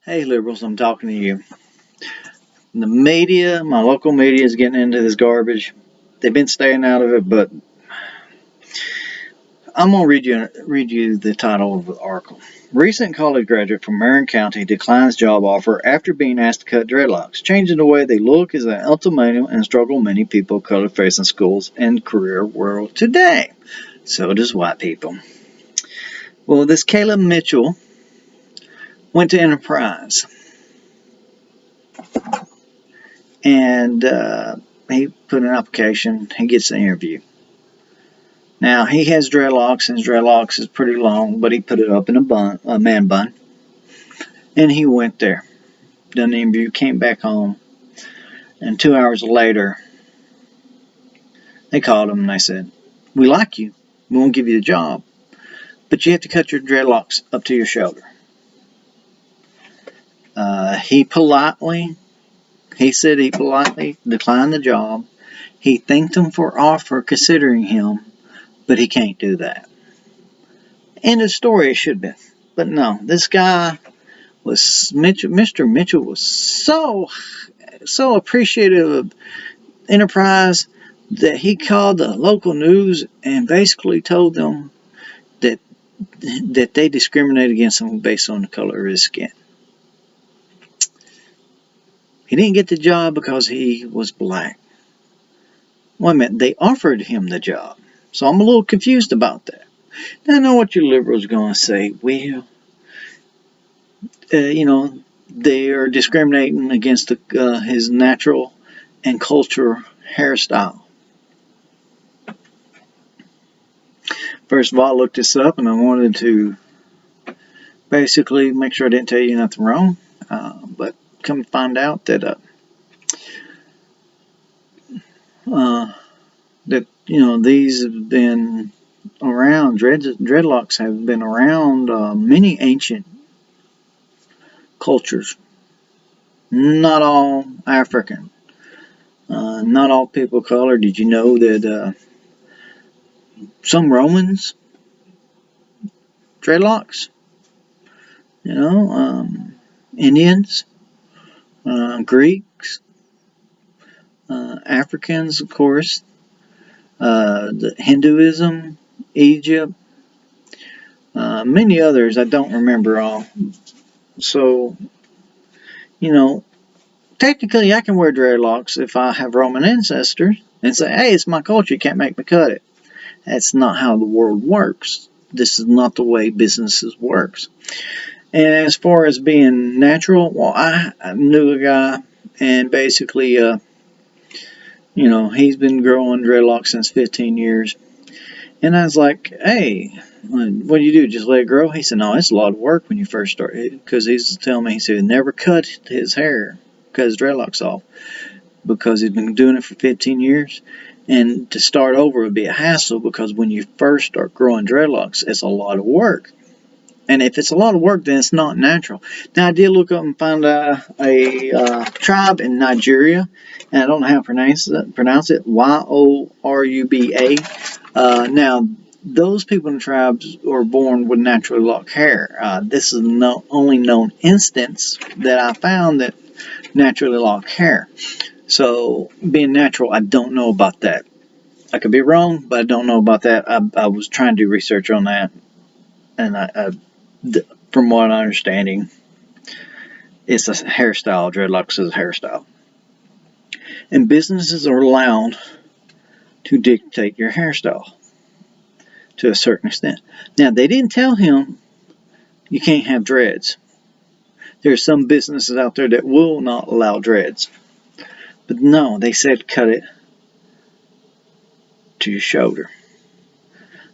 Hey liberals, I'm talking to you. The media, my local media is getting into this garbage. They've been staying out of it, but I'm gonna read you the title of the article. Recent college graduate from Marin County declines job offer after being asked to cut dreadlocks. Changing the way they look is an ultimatum and struggle many people of color face in schools and career world today. So does white people. Well, this Kahlil Mitchell went to Enterprise and he put an application. He gets an interview. Now he has dreadlocks, and his dreadlocks is pretty long, but he put it up in a man bun, and he went there. Done the interview, came back home, and 2 hours later, they called him and they said, "We like you. We won't give you the job, but you have to cut your dreadlocks up to your shoulder." He said he politely declined the job. He thanked them for offer considering him, but he can't do that. End of story, it should be. But no, this guy Mr. Mitchell was so appreciative of Enterprise that he called the local news and basically told them that they discriminate against him based on the color of his skin. He didn't get the job because he was black. Wait a minute, they offered him the job. So I'm a little confused about that. Now I know what you liberals are going to say. Well, they are discriminating against his natural and culture hairstyle. First of all, I looked this up and I wanted to basically make sure I didn't tell you nothing wrong. But come to find out that these have been around. Dreadlocks have been around many ancient cultures. Not all African. Not all people of color. Did you know that some Romans dreadlocks? Indians, Greeks, Africans, of course, the Hinduism, Egypt, many others. I don't remember all. So, technically I can wear dreadlocks if I have Roman ancestors and say, hey, it's my culture, you can't make me cut it. That's not how the world works. This is not the way businesses works. And as far as being natural, well, I knew a guy, and basically, he's been growing dreadlocks since 15 years. And I was like, hey, what do you do? Just let it grow? He said, no, it's a lot of work when you first start. Because he's telling me, he said he never cut his hair, cut his dreadlocks off, because he's been doing it for 15 years. And to start over would be a hassle, because when you first start growing dreadlocks, it's a lot of work. And if it's a lot of work, then it's not natural. Now, I did look up and find a tribe in Nigeria, and I don't know how to pronounce it, Yoruba. Now, those people in the tribes were born with naturally locked hair. This is the only known instance that I found that naturally locked hair. So, being natural, I don't know about that. I could be wrong, but I don't know about that. I was trying to do research on that, and from what I'm understanding, it's a hairstyle. Dreadlocks is a hairstyle. And businesses are allowed to dictate your hairstyle to a certain extent. Now, they didn't tell him you can't have dreads. There are some businesses out there that will not allow dreads. But no, they said cut it to your shoulder.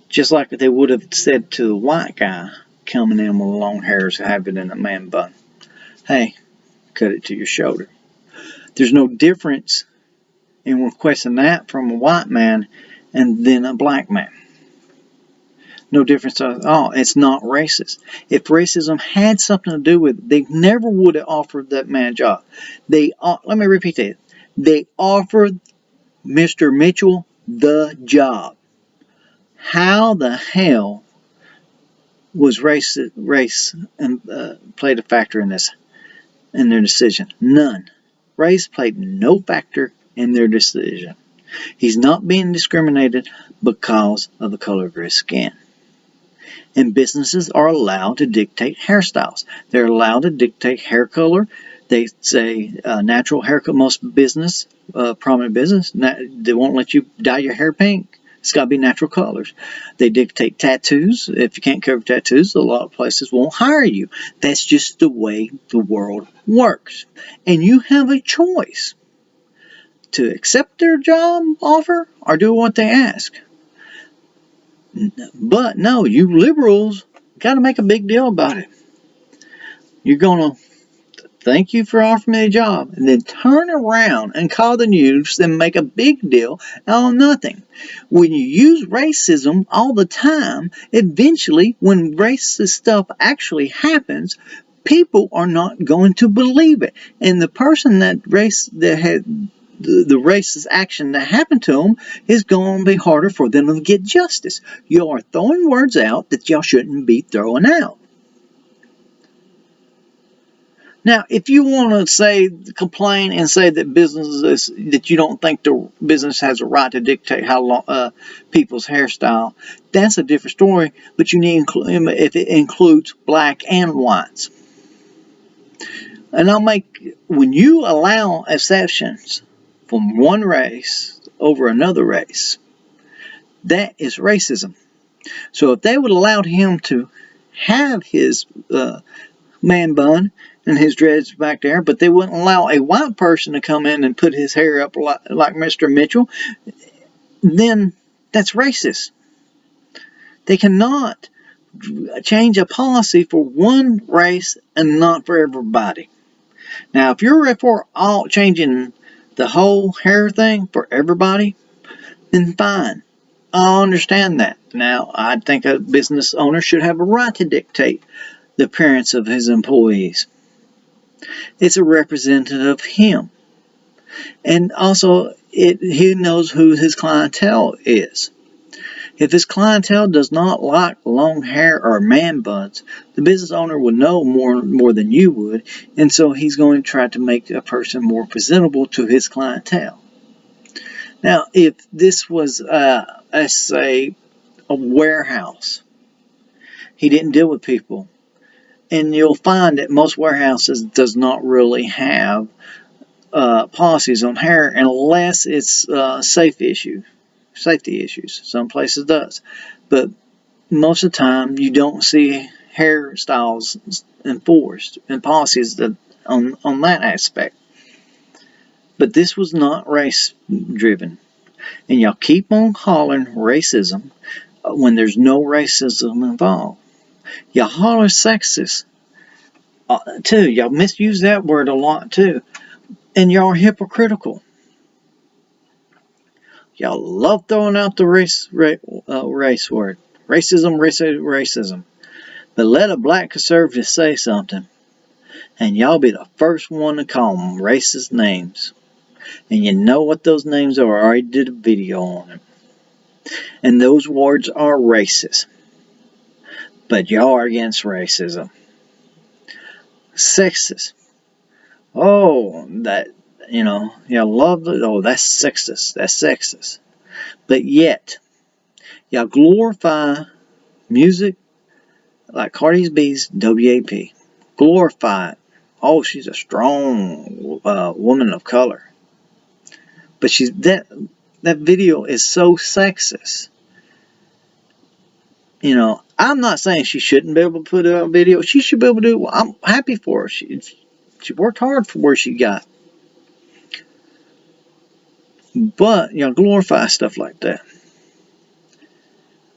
Just like they would have said to the white guy coming in with long hairs, have it in a man bun. Hey, cut it to your shoulder. There's no difference in requesting that from a white man and then a black man. No difference at all. It's not racist. If racism had something to do with it, they never would have offered that man a job. Let me repeat that. They offered Mr. Mitchell the job. How the hell was race and played a factor in this? in their decision. None. Race played no factor in their decision. He's not being discriminated because of the color of his skin. And businesses are allowed to dictate hairstyles. They're allowed to dictate hair color. They say natural haircut. Most business, prominent business, they won't let you dye your hair pink. It's got to be natural colors. They dictate tattoos. If you can't cover tattoos, a lot of places won't hire you. That's just the way the world works. And you have a choice to accept their job offer or do what they ask. But no, you liberals got to make a big deal about it. You're going to thank you for offering me a job, and then turn around and call the news and make a big deal out of nothing. When you use racism all the time, eventually, when racist stuff actually happens, people are not going to believe it. And the person that had the racist action that happened to them is going to be harder for them to get justice. You are throwing words out that y'all shouldn't be throwing out. Now, if you want to complain and say that that you don't think the business has a right to dictate how long, people's hairstyle, that's a different story. But you need if it includes black and whites. And when you allow exceptions from one race over another race, that is racism. So if they would allow him to have his man bun and his dreads back there, but they wouldn't allow a white person to come in and put his hair up like Mr. Mitchell, then that's racist. They cannot change a policy for one race and not for everybody. Now, if you're for all changing the whole hair thing for everybody, then fine. I understand that. Now, I think a business owner should have a right to dictate the appearance of his employees. It's a representative of him. And also, he knows who his clientele is. If his clientele does not like long hair or man buns, the business owner would know more than you would, and so he's going to try to make a person more presentable to his clientele. Now, if this was, let's say, a warehouse, he didn't deal with people. And you'll find that most warehouses does not really have policies on hair unless it's safety issues. Some places does, but most of the time you don't see hairstyles enforced and policies on that aspect. But this was not race driven, and y'all keep on calling racism when there's no racism involved. Y'all holler sexist too. Y'all misuse that word a lot too. And y'all are hypocritical. Y'all love throwing out the race word. Racism. But let a black conservative say something, and y'all be the first one to call them racist names. And you know what those names are. I already did a video on them. And those words are racist. But y'all are against racism. Sexist. Oh, y'all love it. Oh, that's sexist. That's sexist. But yet, y'all glorify music like Cardi B's WAP. Glorify it. Oh, she's a strong woman of color. But that video is so sexist. I'm not saying she shouldn't be able to put out a video. She should be able to do it. I'm happy for her. She worked hard for where she got. But glorify stuff like that.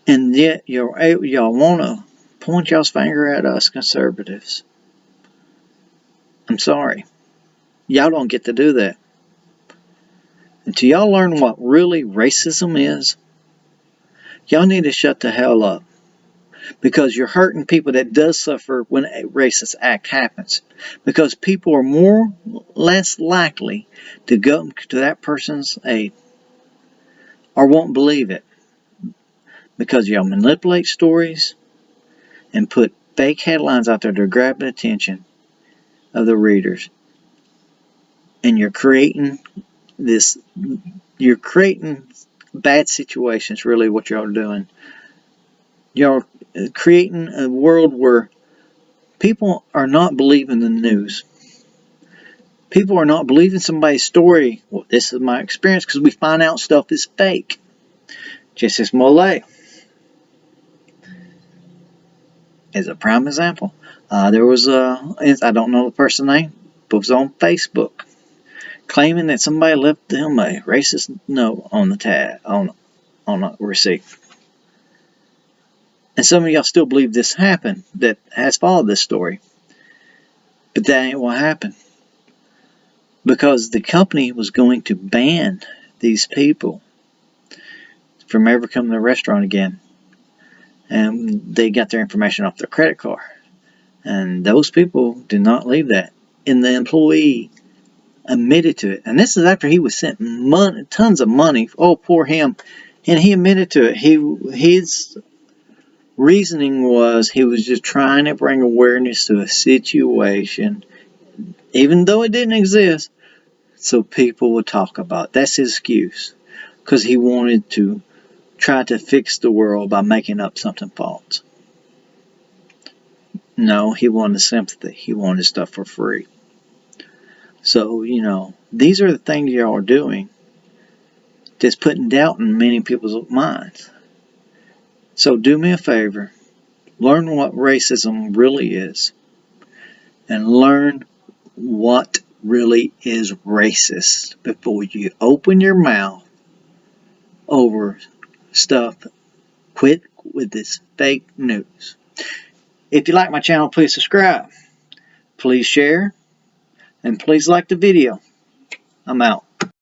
And yet y'all want to point y'all's finger at us conservatives. I'm sorry. Y'all don't get to do that. Until y'all learn what really racism is, y'all need to shut the hell up. Because you're hurting people that does suffer when a racist act happens. Because people are less likely to go to that person's aid or won't believe it. Because y'all manipulate stories and put fake headlines out there to grab attention of the readers. And you're creating bad situations, really, what y'all are doing. Y'all are creating a world where people are not believing the news. People are not believing somebody's story. Well, this is my experience, because we find out stuff is fake. Justice Smollett is a prime example. There was I don't know the person's name, but it was on Facebook, claiming that somebody left them a racist note on the tag on a receipt. And some of y'all still believe this happened, that has followed this story. But that ain't what happened. Because the company was going to ban these people from ever coming to the restaurant again. And they got their information off their credit card. And those people did not leave that. And the employee admitted to it. And this is after he was sent tons of money. Oh, poor him. And he admitted to it. His reasoning was he was just trying to bring awareness to a situation, even though it didn't exist, so people would talk about it. That's his excuse. Because he wanted to try to fix the world by making up something false. No, he wanted sympathy. He wanted stuff for free. So, these are the things y'all are doing that's putting doubt in many people's minds. So do me a favor. Learn what racism really is. And learn what really is racist before you open your mouth over stuff. Quit with this fake news. If you like my channel, please subscribe. Please share. And please like the video. I'm out.